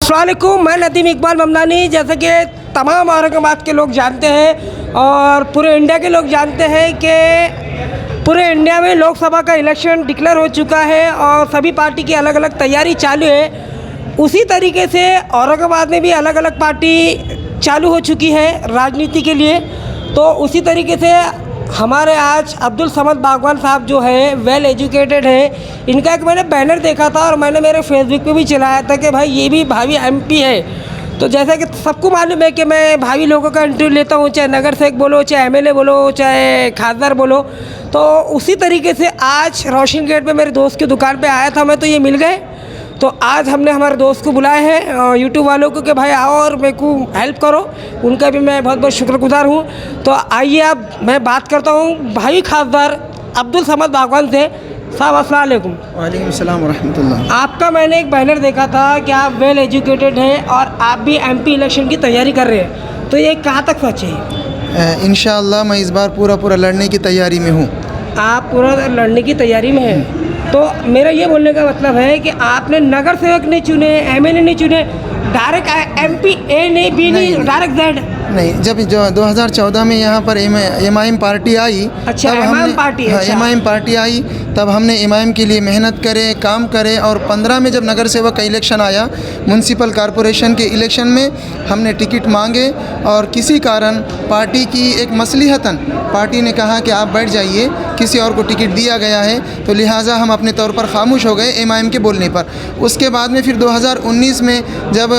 अस्सलाम वालेकुम, मैं नदीम इकबाल ममदानी। जैसे कि तमाम औरंगाबाद के लोग जानते हैं और पूरे इंडिया के लोग जानते हैं कि पूरे इंडिया में लोकसभा का इलेक्शन डिक्लेयर हो चुका है और सभी पार्टी की अलग अलग तैयारी चालू है। उसी तरीके से औरंगाबाद में भी अलग अलग पार्टी चालू हो चुकी है राजनीति के लिए। तो उसी तरीके से हमारे आज अब्दुल समद बागवान साहब जो है वेल एजुकेटेड है, इनका एक मैंने बैनर देखा था और मैंने मेरे फेसबुक पे भी चलाया था कि भाई ये भी भावी एमपी है। तो जैसा कि सबको मालूम है कि मैं भावी लोगों का इंटरव्यू लेता हूँ, चाहे नगर सेवक बोलो, चाहे एमएलए बोलो, चाहे खासदार बोलो। तो उसी तरीके से आज रोशन गेट पे मेरे दोस्त की दुकान पे आया था मैं, तो ये मिल गए। तो आज हमने हमारे दोस्त को बुलाया है यूट्यूब वालों को कि भाई आओ और मेरे को हेल्प करो। उनका भी मैं बहुत बहुत शुक्रगुजार हूँ। तो आइए अब मैं बात करता हूँ भाई खासदार अब्दुल समद बागवान से। साहब अस्सलाम वालेकुम। वालेकुम सलाम व रहमतुल्लाह। आपका मैंने एक बैनर देखा था कि आप वेल एजुकेटेड हैं और आप भी एमपी इलेक्शन की तैयारी कर रहे हैं, तो ये कहाँ तक सच है? इंशाअल्लाह मैं इस बार पूरा लड़ने की तैयारी में हूँ। आप पूरा लड़ने की तैयारी में हैं। तो मेरा ये बोलने का मतलब है कि आपने नगर सेवक नहीं चुने, एमएलए नहीं चुने, डायरेक्ट एमपी ए नहीं बी नहीं, डायरेक्ट जेड नहीं। जब जो 2014 में यहाँ पर एमआईएम पार्टी आई, अच्छा, एमआईएम पार्टी, अच्छा। एमआईएम पार्टी आई तब हमने एमआईएम के लिए मेहनत करे, काम करे। और 15 में जब नगर सेवक का इलेक्शन आया, म्यूनसिपल कॉरपोरेशन के इलेक्शन में हमने टिकट मांगे और किसी कारण पार्टी की एक मसलिहतन पार्टी ने कहा कि आप बैठ जाइए, किसी और को टिकट दिया गया है। तो लिहाजा हम अपने तौर पर खामोश हो गए एमआईएम के बोलने पर। उसके बाद में फिर 2019 में जब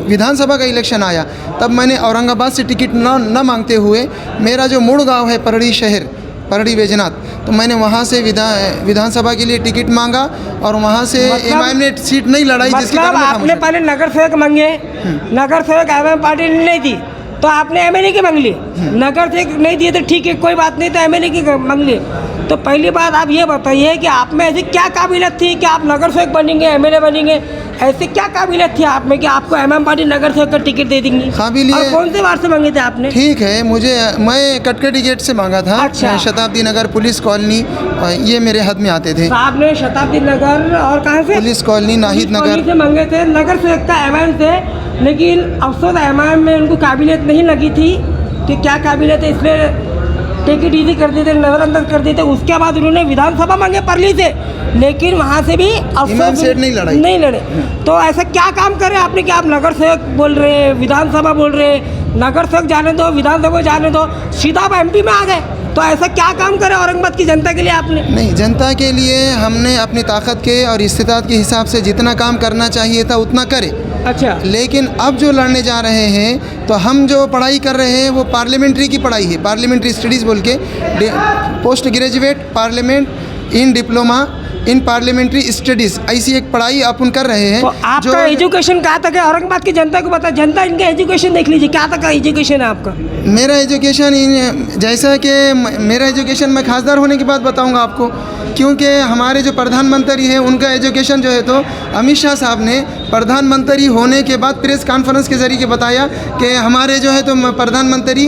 विधानसभा का इलेक्शन आया, तब मैंने औरंगाबाद से टिकट न मांगते हुए मेरा जो मूल गांव है परड़ी शहर, परड़ी बैजनाथ, तो मैंने वहाँ से विधानसभा के लिए टिकट मांगा और वहाँ से एमआईएम ने सीट नहीं लड़ाई। जिसके कारण आपने पहले नगर सेवक मांगे, नगर सेवक एमआईएम पार्टी ने नहीं दी तो आपने एमएलए की मांग ली। नगर सेवक नहीं दिए तो ठीक है, कोई बात नहीं, तो एमएलए की मांग ली। तो पहली बात आप ये बताइए कि आप में ऐसी क्या काबिलियत थी कि आप नगर सेवक बनेंगे, एमएलए बनेंगे? ऐसी क्या काबिलियत थी आप में कि आपको एमएम पार्टी नगर सेवक का टिकट दे देंगी? काबिलियत कौन से वार्ड से मांगे थे आपने? ठीक है, मैं कटकटी गेट से मांगा था। अच्छा। शताब्दी नगर, पुलिस कॉलोनी, ये मेरे हद में आते थे। साहब ने शताब्दी नगर और कहाँ से? पुलिस कॉलोनी, नाहिद नगर से मांगे थे नगर सेवक का एमआईएम से। लेकिन अफसोस एमआईएम में उनको काबिलियत नहीं लगी थी कि क्या काबिलियत है, इसलिए टिकट इजी कर देते, नज़रअंदाज कर देते। उसके बाद उन्होंने विधानसभा मांगे परली से, लेकिन वहाँ से भी अफसोस नहीं लड़े। तो ऐसा क्या काम करे आपने कि आप नगर सेवक बोल रहे हैं, विधानसभा बोल रहे हैं, नगर सेवक जाने दो, विधानसभा जाने दो, सीधा आप एमपी में आ गए? तो ऐसा क्या काम करे औरंगाबाद की जनता के लिए आपने? नहीं, जनता के लिए हमने अपनी ताकत के और इस्तिताअत के हिसाब से जितना काम करना चाहिए था उतना करे। अच्छा। लेकिन अब जो लड़ने जा रहे हैं, तो हम जो पढ़ाई कर रहे हैं वो पार्लियामेंट्री की पढ़ाई है, पार्लियामेंट्री स्टडीज़ बोल के, post graduate parliament in diploma in parliamentary studies, ऐसी एक पढ़ाई अपन कर रहे हैं। तो आपका एजुकेशन कहाँ तक है औरंगाबाद की जनता को पता? जनता इनका एजुकेशन देख लीजिए, क्या तक का एजुकेशन है आपका? मेरा एजुकेशन जैसा कि मेरा एजुकेशन मैं खासदार होने के बाद बताऊंगा आपको, क्योंकि हमारे जो प्रधानमंत्री हैं उनका एजुकेशन जो है, तो अमित शाह साहब ने प्रधानमंत्री होने के बाद प्रेस कॉन्फ्रेंस के जरिए बताया कि हमारे जो है तो प्रधानमंत्री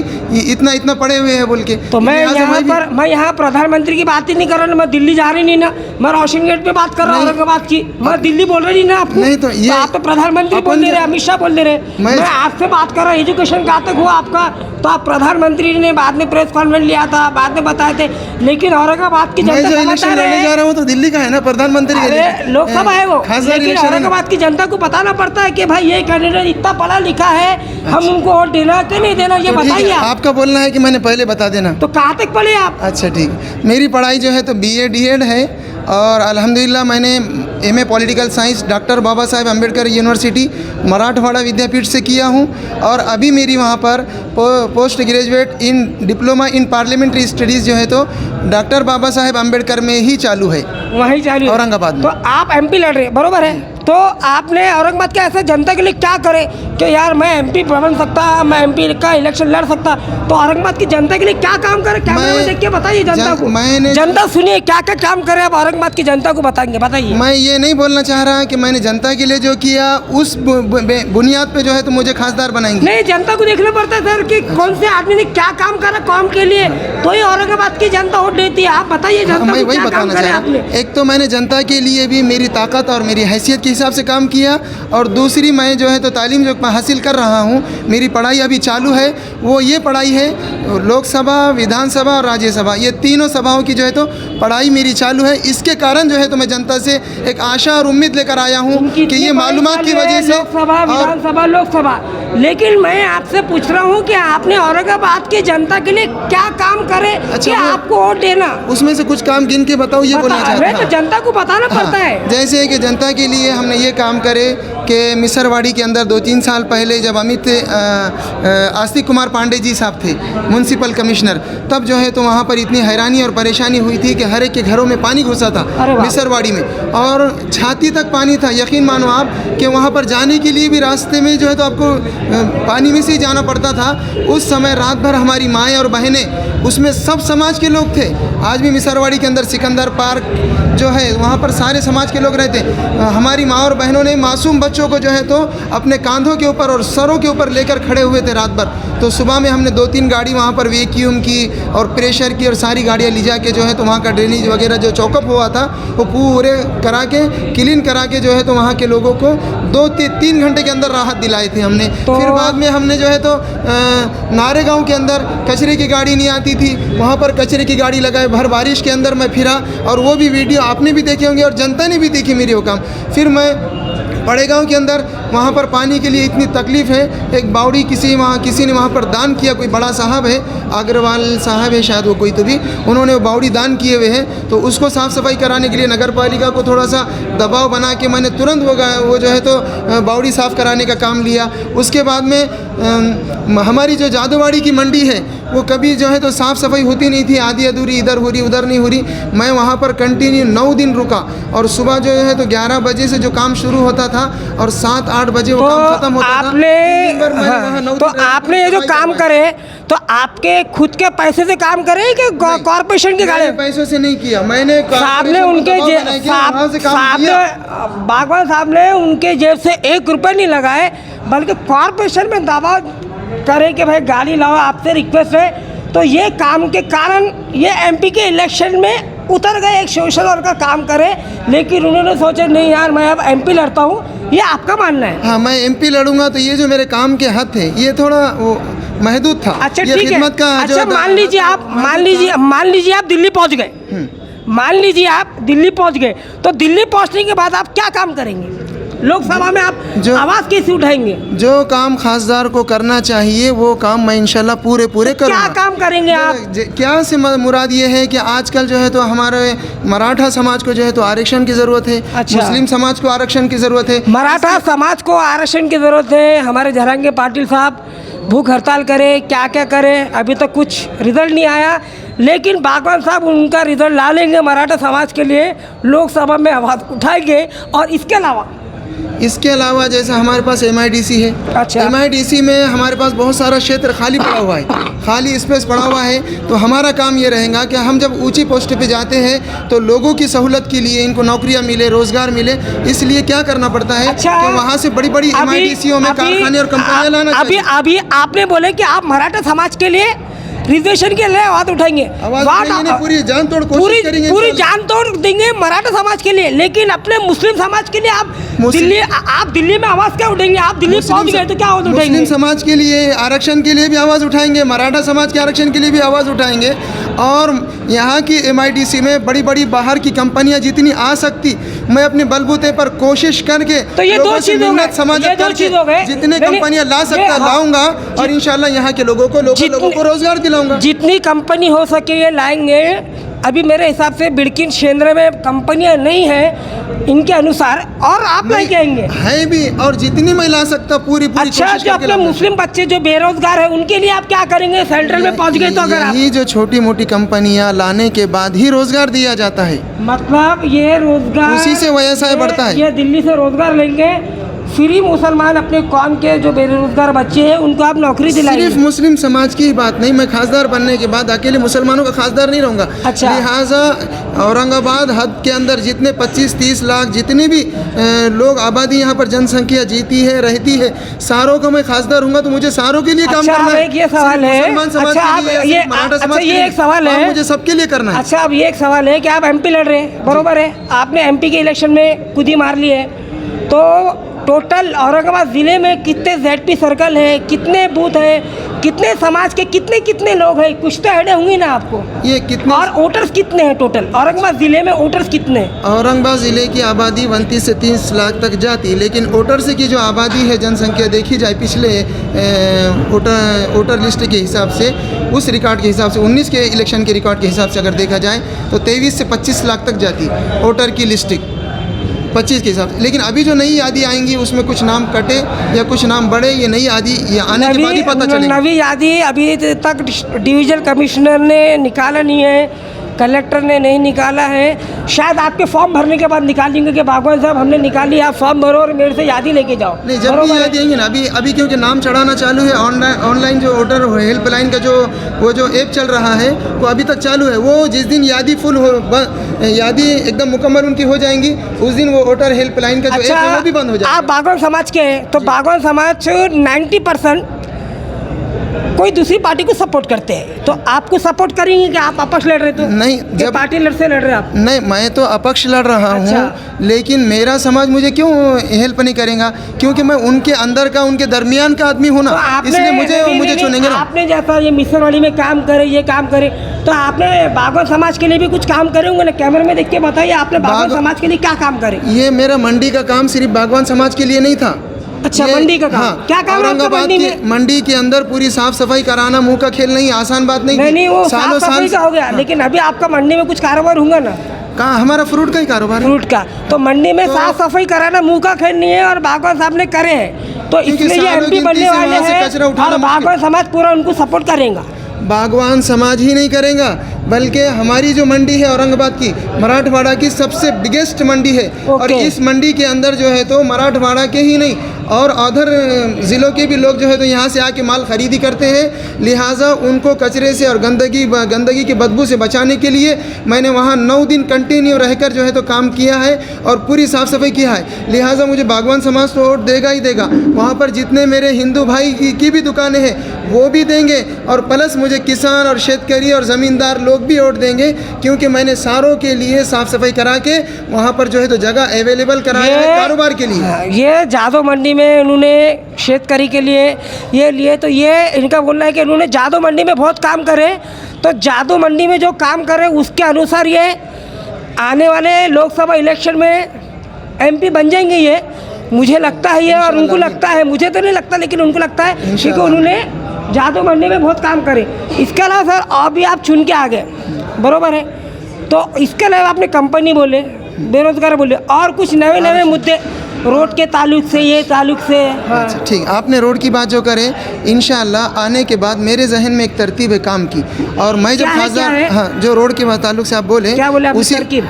इतना पढ़े हुए हैं बोल के। तो मैं यहाँ प्रधानमंत्री की बात ही नहीं कर रहा, मैं दिल्ली जा रही नहीं ना, मैं रोशन गेट पे बात कर रहा हूँ औरंगाबाद की। मैं दिल्ली बोल रही ना आपको? नहीं, तो ये आप तो प्रधानमंत्री बोल दे रहे, अमित शाह बोल दे रहे। मैं आपसे बात कर रहा हूँ, एजुकेशन कहाँ तक हुआ आपका? तो आप प्रधानमंत्री ने बाद में प्रेस कॉन्फ्रेंस लिया था, बाद में बताए थे, लेकिन औरंगाबाद की जनता जा रहा हूँ तो दिल्ली का है ना प्रधानमंत्री, लोकसभा है वो, लेकिन औरंगाबाद की जनता को बताना पड़ता है कि भाई ये कैंडिडेट इतना पढ़ा लिखा है, हम उनको वोट देना कि नहीं देना, ये बताइए। आपका बोलना है कि मैंने पहले बता देना। तो कहाँ तक पढ़े आप? अच्छा ठीक, मेरी पढ़ाई जो है तो BA DED है और अल्हम्दुलिल्लाह मैंने MA political science doctor Baba Saheb Ambedkar university Marathwada विद्यापीठ से किया हूँ। और अभी मेरी वहाँ पर post graduate in diploma in parliamentary studies जो है तो डॉक्टर बाबा साहेब अम्बेडकर में ही चालू है, वहीं चालू है औरंगाबाद में। तो आप MP लड़ रहे, बरोबर है? तो आपने औरंगाबाद के ऐसे जनता के लिए क्या करे कि यार मैं MP बन सकता, मैं MP का इलेक्शन लड़ सकता? तो औरंगाबाद की जनता के लिए क्या काम करे? कैमरे में देख के बताइए जनता को। जनता सुनिए क्या क्या काम करे, आप औरंगाबाद की जनता को बताएंगे, बताइए। मैं ये नहीं बोलना चाह रहा कि मैंने जनता के लिए जो किया उस बुनियाद पे जो है तो मुझे खासदार बनाएंगे। नहीं, जनता को देखना पड़ता है सर कि कौन से आदमी ने क्या काम करा कौम के लिए, वही औरंगाबाद की जनता वोट देती है। आप बताइए जनता मैं को वही क्या काम बताना करे चाह आपने? रहा हूँ। एक तो मैंने जनता के लिए भी मेरी ताकत और मेरी हैसियत के हिसाब से काम किया, और दूसरी मैं जो है तो तालीम जो हासिल कर रहा हूँ, मेरी पढ़ाई अभी चालू है, वो ये पढ़ाई है लोकसभा, विधानसभा और राज्यसभा, ये तीनों सभाओं की जो है तो पढ़ाई मेरी चालू है। इसके कारण जो है तो मैं जनता से एक आशा और उम्मीद लेकर आया हूँ कि ये मालूमात की वजह से लोकसभा, विधानसभा, लोकसभा, लेकिन मैं आपसे पूछ रहा हूँ कि आपने औरंगाबाद की जनता के लिए क्या काम करे कि आपको वोट देना? उसमें से कुछ काम गिन के बताओ, ये बोलना चाहता तो हूँ। जनता को बताना पड़ता है। जैसे कि जनता के लिए हमने ये काम करे कि मिसरवाड़ी के अंदर 2-3 साल पहले जब आस्तिक कुमार पांडे जी साहब थे म्यूनसिपल कमिश्नर, तब जो है तो वहाँ पर इतनी हैरानी और परेशानी हुई थी कि हर एक के घरों में पानी घुसा था मिसरवाड़ी में, और छाती तक पानी था। यकीन मानो आप कि वहाँ पर जाने के लिए भी रास्ते में जो है तो आपको पानी में से ही जाना पड़ता था। उस समय रात भर हमारी माएँ और बहनें, उसमें सब समाज के लोग थे। आज भी मिसरवाड़ी के अंदर सिकंदर पार्क जो है वहाँ पर सारे समाज के लोग रहते हैं। हमारी माँ और बहनों ने मासूम बच्चों को जो है तो अपने कांधों के ऊपर और सरों के ऊपर लेकर खड़े हुए थे रात भर। तो सुबह में हमने 2-3 गाड़ी वहाँ पर वैक्यूम की और प्रेशर की और सारी गाड़ियाँ ले जा के जो है तो वहाँ का ड्रेनेज वगैरह जो चौकअप हुआ था वो पूरे करा के क्लीन करा के जो है तो वहाँ के लोगों को 2-3 घंटे के अंदर राहत दिलाई थी हमने। फिर बाद में हमने जो है तो नारेगांव के अंदर कचरे की गाड़ी नहीं आती थी, वहाँ पर कचरे की गाड़ी लगाए, भर बारिश के अंदर मैं फिरा, और वो भी वीडियो आपने भी देखे होंगे और जनता ने भी देखी मेरी वो काम। फिर मैं बड़े गांव के अंदर वहाँ पर पानी के लिए इतनी तकलीफ़ है, एक बावड़ी किसी ने वहाँ पर दान किया, कोई बड़ा साहब है, अग्रवाल साहब है शायद वो कोई, तो भी उन्होंने वो बावड़ी दान किए हुए हैं। तो उसको साफ़ सफाई कराने के लिए नगर पालिका को थोड़ा सा दबाव बना के मैंने तुरंत वो जो है तो बावड़ी साफ़ कराने का काम लिया। उसके बाद में हमारी जो जादूवाड़ी की मंडी है वो कभी जो है तो साफ़ सफाई होती नहीं थी, आधी अधूरी, इधर हो रही उधर नहीं हो रही। मैं वहाँ पर कंटिन्यू 9 दिन रुका, और सुबह जो है तो 11 बजे से जो काम शुरू होता था और 7-8 बजे वो काम खत्म होता था। तो आपने ये जो काम करे तो आपके खुद के पैसे से काम करे कि कॉर्पोरेशन के गाड़ी पैसों से नहीं किया मैंने? साहब ने उनके बागवान साहब ने उनके जेब से 1 रुपये नहीं लगाए, बल्कि कॉर्पोरेशन में दावा करे कि भाई गाड़ी लाओ, आपसे रिक्वेस्ट है। तो ये काम के कारण ये एमपी के इलेक्शन में उतर गए, एक सोशल वर्कर काम करे, लेकिन उन्होंने सोचा नहीं यार मैं अब एमपी लड़ता हूँ। ये आपका मानना है? हाँ, मैं एमपी लड़ूंगा तो ये जो मेरे काम के हद थे ये थोड़ा वो महदूद था। अच्छा ठीक है। अच्छा मान लीजिए आप दिल्ली पहुँच गए, मान लीजिए आप दिल्ली पहुँच गए, तो दिल्ली पहुँचने के बाद आप क्या काम करेंगे? लोकसभा में आप आवाज़ कैसे उठाएंगे? जो काम खासदार को करना चाहिए वो काम मैं इंशाल्लाह पूरे करूँगा। क्या काम करेंगे आप? क्या से मुराद ये है कि आजकल जो है तो हमारे मराठा समाज को जो है तो आरक्षण की ज़रूरत है। अच्छा। मुस्लिम समाज को आरक्षण की ज़रूरत है, मराठा समाज को आरक्षण की ज़रूरत है। हमारे जहांगीर पाटिल साहब भूख हड़ताल करे, क्या क्या करे, अभी तक कुछ रिजल्ट नहीं आया, लेकिन बागवान साहब उनका रिजल्ट ला लेंगे। मराठा समाज के लिए लोकसभा में आवाज़ उठाएंगे। और इसके अलावा जैसे हमारे पास MIDC है। अच्छा। MIDC में हमारे पास बहुत सारा क्षेत्र खाली पड़ा हुआ है, खाली स्पेस पड़ा हुआ है। तो हमारा काम ये रहेगा कि हम जब ऊंची पोस्ट पे जाते हैं तो लोगों की सहूलत के लिए इनको नौकरियां मिले, रोजगार मिले, इसलिए क्या करना पड़ता है? अच्छा। कि वहाँ से बड़ी MIDCों में कारखाने और कंपनियां लाना चाहिए। अभी आपने बोले कि आप मराठा समाज के लिए रिजर्वेशन के लिए आवाज़ उठाएंगे, पूरी जान तोड़ कोशिश करेंगे, पूरी जान तोड़ देंगे मराठा समाज के लिए। लेकिन अपने मुस्लिम समाज के लिए आप दिल्ली में आवाज़ क्या उठाएंगे? आप दिल्ली पहुंच गए तो क्या आवाज़ उठाएंगे? मुस्लिम समाज के लिए आरक्षण के लिए भी आवाज़ उठाएंगे, मराठा समाज के आरक्षण के लिए भी आवाज़ उठाएंगे। और यहाँ की MIDC में बड़ी बाहर की कंपनियाँ जितनी आ सकती, मैं अपने बलबूते पर कोशिश करके तो ये 2 चीज़ हो गए, जितने कंपनियाँ ला सकता लाऊंगा, और इंशाल्लाह यहाँ के लोगों को रोजगार दिलाऊंगा। जितनी कंपनी हो सके ये लाएंगे। अभी मेरे हिसाब से बिड़किन क्षेत्र में कंपनियां नहीं है इनके अनुसार, और आप नहीं कहेंगे है भी, और जितनी मैं ला सकता पूरी अच्छा। जो अपने मुस्लिम बच्चे जो बेरोजगार है उनके लिए आप क्या करेंगे? सेंट्रल में पहुंच गए तो अगर यही जो छोटी मोटी कंपनियां लाने के बाद ही रोजगार दिया जाता है, मतलब ये रोजगार उसी से व्यवसाय बढ़ता है। ये दिल्ली से रोजगार लेंगे, फ्री मुसलमान अपने कौम के जो बेरोजगार बच्चे हैं उनको आप नौकरी दिलाएंगे। सिर्फ मुस्लिम समाज की ही बात नहीं, मैं खासदार बनने के बाद अकेले मुसलमानों का खासदार नहीं रहूँगा। अच्छा। लिहाजा औरंगाबाद हद के अंदर जितने 25-30 लाख जितने भी लोग आबादी यहाँ पर जनसंख्या जीती है रहती है, सारों का मैं खासदार हूँगा, तो मुझे सारों के लिए काम अच्छा, करना अब है। एक ये सवाल है, मुसलमान समाज अच्छा, के लिए आप या ये- सिर्फ मराठा अच्छा, समाज के ये लिए, एक सवाल है। मुझे सबके लिए करना है। अच्छा, अब ये एक सवाल है कि आप एमपी लड़ रहे हैं, बरोबर है, आपने एमपी के इलेक्शन में खुद ही मार ली है, तो टोटल औरंगाबाद ज़िले में कितने जेडपी सर्कल हैं, कितने बूथ हैं, कितने समाज के कितने कितने लोग हैं, कुछ तो आइडिया होंगी ना आपको। ये कितने और वोटर्स कितने हैं टोटल औरंगाबाद ज़िले में, वोटर्स कितने हैं? औरंगाबाद ज़िले की आबादी 29 से 30 लाख तक जाती, लेकिन वोटर्स की जो आबादी है जनसंख्या देखी जाए पिछले वोटर लिस्ट के हिसाब से, उस रिकॉर्ड के हिसाब से 19 के इलेक्शन के रिकॉर्ड के हिसाब से अगर देखा जाए तो 23 से 25 लाख तक जाती वोटर की लिस्टिंग 25 के हिसाब से। लेकिन अभी जो नई यादी आएंगी उसमें कुछ नाम कटे या कुछ नाम बढ़े, ये नई यादी ये आने के बाद ही पता चलेगा। नवी यादी अभी तक डिवीजन कमिश्नर ने निकाला नहीं है, कलेक्टर ने नहीं निकाला है, शायद आपके फॉर्म भरने के बाद निकालेंगे कि बागवान साहब हमने निकाली, आप फॉर्म भरो और मेरे से यादी लेके जाओ। नहीं, जब भी याद आएंगे ना, अभी क्योंकि नाम चढ़ाना चालू है, ऑनलाइन जो वोटर हेल्पलाइन का जो ऐप चल रहा है वो अभी तक चालू है। वो जिस दिन यादी फुल हो, यादी एकदम मुकम्मल उनकी हो जाएंगी, उस दिन वो वोटर हेल्पलाइन का जो ऐप है वो भी बंद हो जाएगा। आप बागवान समाज के हैं, तो बागवान समाज 90% कोई दूसरी पार्टी को सपोर्ट करते हैं, तो आपको सपोर्ट करेंगे कि आप अपक्ष लड़ रहे थे? नहीं, जब पार्टी से लड़ रहे आप? नहीं, मैं तो अपक्ष लड़ रहा अच्छा। हूँ, लेकिन मेरा समाज मुझे क्यों हेल्प नहीं करेगा? क्योंकि मैं उनके अंदर का, उनके दरमियान का आदमी हूँ ना, इसलिए मुझे चुनेंगे ना। आपने जैसा ये मिसरवाड़ी में काम करे, ये काम करे, तो आपने बागवान समाज के लिए भी कुछ काम करे होंगे ना? कैमरे में देख के बताइए, आपने बागवान समाज के लिए क्या काम करे? ये मेरा मंडी का काम सिर्फ बागवान समाज के लिए नहीं था। अच्छा, मंडी का काम? हाँ, क्या काम है आपका औरंगाबाद मंडी के में? मंडी के अंदर पूरी साफ सफाई कराना मुंह का खेल नहीं, आसान बात नहीं थी। नहीं, वो सालों साफ सफाई का हो गया, हाँ। लेकिन अभी आपका मंडी में कुछ कारोबार होगा ना? कहाँ? हमारा फ्रूट का ही कारोबार है। फ्रूट का, तो मंडी में साफ सफाई कराना मुंह का खेल नहीं है, और बागवान साहब ने करे हैं, तो क्योंकि इसलिए ये सालों एमपी गिनती बनने से वाले वहाँ से हैं, कचरा उठाना और बागवान समाज पूरा उनको सपोर्ट करेगा। बागवान समाज ही नहीं करेगा, बल्कि हमारी जो मंडी है औरंगाबाद की, मराठवाड़ा की सबसे बिगेस्ट मंडी है। और इस मंडी के अंदर जो है तो मराठवाड़ा के ही नहीं और अदर ज़िलों के भी लोग जो है तो यहाँ से आके माल खरीदी करते हैं। लिहाजा उनको कचरे से और गंदगी की बदबू से बचाने के लिए मैंने वहाँ 9 दिन कंटिन्यू रहकर जो है तो काम किया है और पूरी साफ़ सफाई किया है। लिहाजा मुझे बागवान समाज तो वोट देगा ही देगा। वहाँ पर जितने मेरे हिंदू भाई की भी दुकानें हैं वो भी देंगे, और प्लस मुझे किसान और शेतकरी और ज़मींदार लोग भी वोट देंगे, क्योंकि मैंने सारों के लिए साफ़ सफाई करा के वहाँ पर जो है तो जगह अवेलेबल कराया है कारोबार के लिए। ये जादव मंडी में उन्होंने शेतकरी के लिए ये लिए, तो ये इनका बोलना है कि उन्होंने जादव मंडी में बहुत काम करे, तो जादव मंडी में जो काम करे उसके अनुसार ये आने वाले लोकसभा इलेक्शन में एमपी बन जाएंगे। ये मुझे लगता है ये, और उनको लगता है, मुझे तो नहीं लगता लेकिन उनको लगता है, क्योंकि उन्होंने जादव मंडी में बहुत काम करे। इसके अलावा सर अभी आप चुन के आ गए, बरोबर है, तो इसके अलावा आपने कंपनी बोले, बेरोजगार बोले, और कुछ नए नए मुद्दे रोड के ताल्लुक से, ये ताल्लुक से। हाँ। अच्छा, ठीक, आपने रोड की बात जो करें, इंशाअल्लाह आने के बाद मेरे जहन में एक तरतीब है काम की, और मैं जब खासदार, हाँ, जो रोड के ताल्लुक से आप बोले, क्या बोले आपने? उसी तरकीब,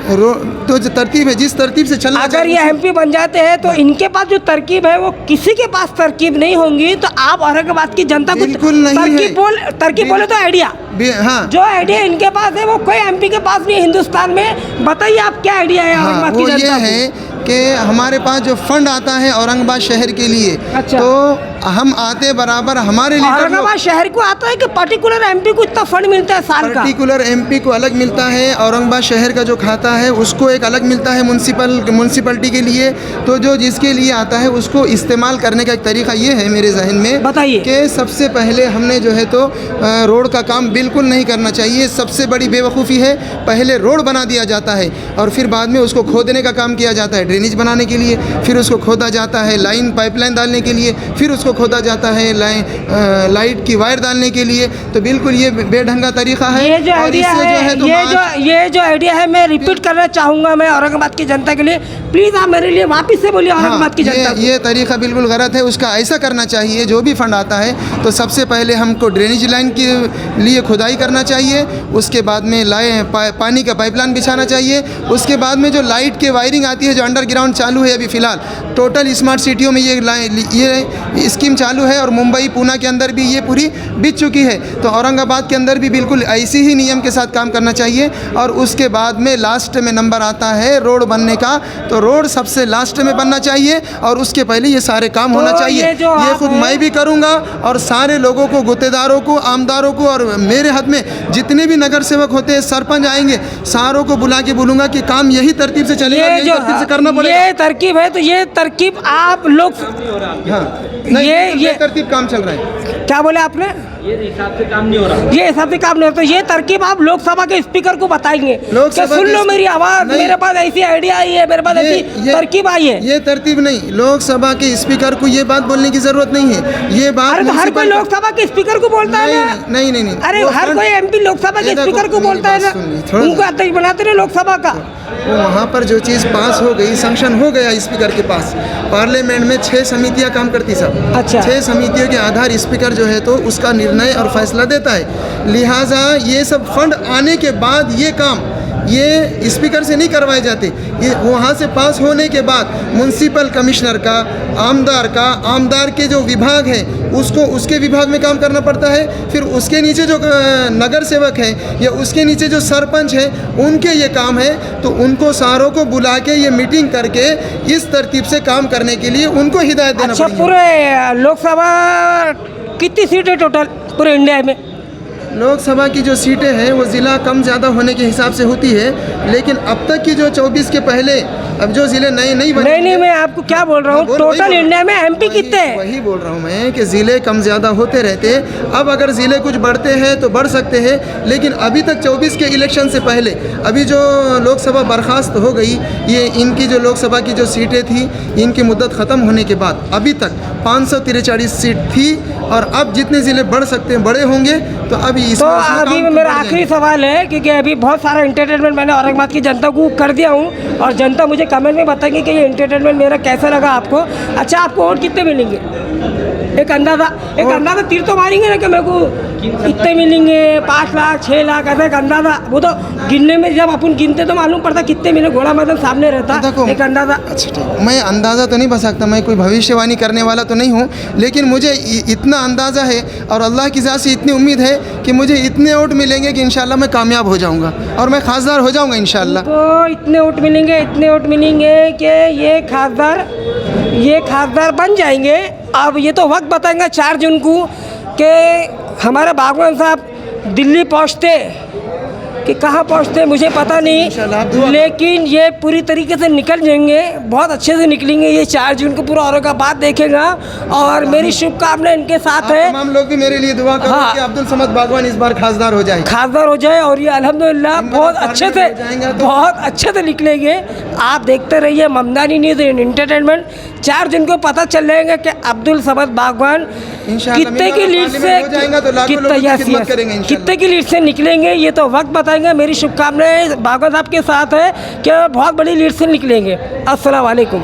तो जो तरतीब है, जिस तरतीब से चलना, अगर ये एमपी बन जाते हैं तो इनके पास जो तरकीब है वो किसी के पास तरकीब नहीं होंगी, तो आप औरंगाबाद की जनता को बिल्कुल नहीं तरकीब बोले तो आइडिया, हाँ, जो आइडिया इनके पास है वो कोई एमपी के पास नहीं है हिंदुस्तान में। बताइए आप क्या आइडिया है औरंगाबाद की वो जनता ये है कि हमारे पास जो फंड आता है औरंगाबाद शहर के लिए, अच्छा, तो हम आते बराबर हमारे लीडर औरंगाबाद शहर को आता है कि पर्टिकुलर एमपी को इतना फंड मिलता है साल का? पर्टिकुलर एमपी को अलग मिलता है, औरंगाबाद शहर का जो खाता है उसको एक अलग मिलता है म्यूनसिपलिटी के लिए। तो जो जिसके लिए आता है उसको इस्तेमाल करने का एक तरीका ये है मेरे जहन में, बताइए, कि सबसे पहले हमने जो है तो रोड का काम बिल्कुल नहीं करना चाहिए। सबसे बड़ी बेवकूफ़ी है, पहले रोड बना दिया जाता है और फिर बाद में उसको खोदने का काम किया जाता है ड्रेनेज बनाने के लिए, फिर उसको खोदा जाता है लाइन पाइपलाइन डालने के लिए, फिर उसको खोदा जाता है लाइट की वायर डालने के लिए। तो बिल्कुल ये बेढंगा तरीका है। ये जो आइडिया है, ये जो आइडिया है मैं रिपीट करना चाहूँगा मैं औरंगाबाद की जनता के लिए, प्लीज़ आप मेरे लिए वापस से बोलिए औरंगाबाद की जनता को। ये तरीका बिल्कुल गलत है। उसका ऐसा करना चाहिए, जो भी फंड आता है तो सबसे पहले हमको ड्रेनेज लाइन के लिए खुदाई करना चाहिए, उसके बाद में पानी का पाइपलाइन बिछाना चाहिए, उसके बाद में जो लाइट के वायरिंग आती है जो अंडरग्राउंड चालू है अभी फ़िलहाल टोटल स्मार्ट सिटियों में ये स्कीम चालू है और मुंबई पूना के अंदर भी ये पूरी बीत चुकी है। तो औरंगाबाद के अंदर भी बिल्कुल ऐसी ही नियम के साथ काम करना चाहिए। और उसके बाद में लास्ट में नंबर आता है रोड बनने का, तो रोड सबसे लास्ट में बनना चाहिए और उसके पहले ये सारे काम होना चाहिए। ये खुद मैं भी करूँगा और सारे लोगों को, गुत्तेदारों को, आमदारों को, और मेरे हाथ में जितने भी नगर सेवक होते हैं, सरपंच आएंगे, सारों को बुला के बोलूँगा कि काम यही तरतीब से चलेगा, यही तरतीब से करना पड़ेगा। ये तरकीब है, तो ये तरकीब आप लोग, हाँ नहीं, ये तरतीब काम चल रहा है। क्या बोले आपने? ये हिसाब से काम नहीं हो रहा। ये हिसाब से काम नहीं होता। ये तरकीब आप लोकसभा के स्पीकर को बताएंगे कि सुन लो मेरी आवाज़, मेरे पास ऐसी आइडिया आई है, मेरे पास ऐसी तरकीब आई है। ये तरतीब नहीं, लोकसभा के स्पीकर को ये बात बोलने की जरूरत नहीं है। ये बात हर कोई लोकसभा के स्पीकर को बोलता है ना। नहीं, अरे हर कोई एमपी लोकसभा के स्पीकर को बोलता है ना, उनको अध्यक्ष बनाते ना लोकसभा का। वो वहाँ पर जो चीज़ पास हो गई, सैंक्शन हो गया स्पीकर के पास, पार्लियामेंट में 6 समितियाँ काम करती सब। अच्छा। 6 समितियों के आधार स्पीकर जो है तो उसका निर्णय और फैसला देता है। लिहाजा ये सब फंड आने के बाद ये काम ये स्पीकर से नहीं करवाए जाते। ये वहाँ से पास होने के बाद म्युनिसिपल कमिश्नर का, आमदार के जो विभाग है उसको उसके विभाग में काम करना पड़ता है। फिर उसके नीचे जो नगर सेवक हैं या उसके नीचे जो सरपंच हैं उनके ये काम है, तो उनको सारों को बुला के ये मीटिंग करके इस तरतीब से काम करने के लिए उनको हिदायत देना अच्छा, पड़ेगी। पूरे लोकसभा कितनी सीटें टोटल पूरे इंडिया में? लोकसभा की जो सीटें हैं वो ज़िला कम ज़्यादा होने के हिसाब से होती है, लेकिन अब तक की जो 24 के पहले अब जो ज़िले नए नहीं बने। नहीं, मैं आपको क्या बोल रहा हूँ, टोटल इंडिया में एमपी कितने हैं? वही बोल रहा हूँ मैं कि ज़िले कम ज़्यादा होते रहते। अब अगर ज़िले कुछ बढ़ते हैं तो बढ़ सकते हैं, लेकिन अभी तक 24 के इलेक्शन से पहले अभी जो लोकसभा बर्खास्त हो गई, ये इनकी जो लोकसभा की जो सीटें थी इनकी मुद्दत ख़त्म होने के बाद अभी तक 543 सीट थी, और अब जितने ज़िले बढ़ सकते हैं बड़े होंगे। तो अभी तो अभी मेरा आखिरी सवाल है, क्योंकि अभी बहुत सारा एंटरटेनमेंट मैंने औरंगाबाद की जनता को कर दिया हूँ और जनता मुझे कमेंट में बताएगी कि ये एंटरटेनमेंट मेरा कैसा लगा आपको। अच्छा, आपको वोट कितने मिलेंगे? एक अंदाज़ा तीर तो मारेंगे ना कि मेरे को इतने मिलेंगे, 5 लाख 6 लाख, ऐसा एक अंदाज़ा। वो तो गिनने में जब अपन गिनते तो मालूम पड़ता कितने मिले, घोड़ा मैदान सामने रहता, एक अंदाज़ा। अच्छा ठीक, मैं अंदाज़ा तो नहीं बता सकता, मैं कोई भविष्यवाणी करने वाला तो नहीं हूँ, लेकिन मुझे इतना अंदाज़ा है और अल्लाह की ज़ात से इतनी उम्मीद है कि मुझे इतने वोट मिलेंगे कि इंशाल्लाह मैं कामयाब हो जाऊँगा और मैं खासदार हो जाऊँगा इंशाल्लाह। तो इतने वोट मिलेंगे कि ये खासदार बन जाएंगे। अब ये तो वक्त बताएंगा 4 जून को कि हमारे बागवान साहब दिल्ली पहुँचते कि कहाँ पहुँचते मुझे पता नहीं, लेकिन ये पूरी तरीके से निकल जाएंगे, बहुत अच्छे से निकलेंगे। ये 4 जून को पूरा औरंगाबाद देखेगा और मेरी शुभकामनाएं इनके साथ है। तमाम लोग भी मेरे लिए दुआ करो कि अब्दुल समद बागवान इस बार खासदार हो जाए और ये अल्हम्दुलिल्लाह बहुत अच्छे से निकलेंगे। आप देखते रहिए ममदानी न्यूज़ एंटरटेनमेंट। 4 जून को पता चल जाएगा कि अब्दुल समद बागवान कितने की लीड से निकलेंगे, ये तो वक्त बताएंगे। मेरी शुभकामनाएं बागवान साहब के साथ है कि बहुत बड़ी लीड से निकलेंगे। अस्सलाम वालेकुम।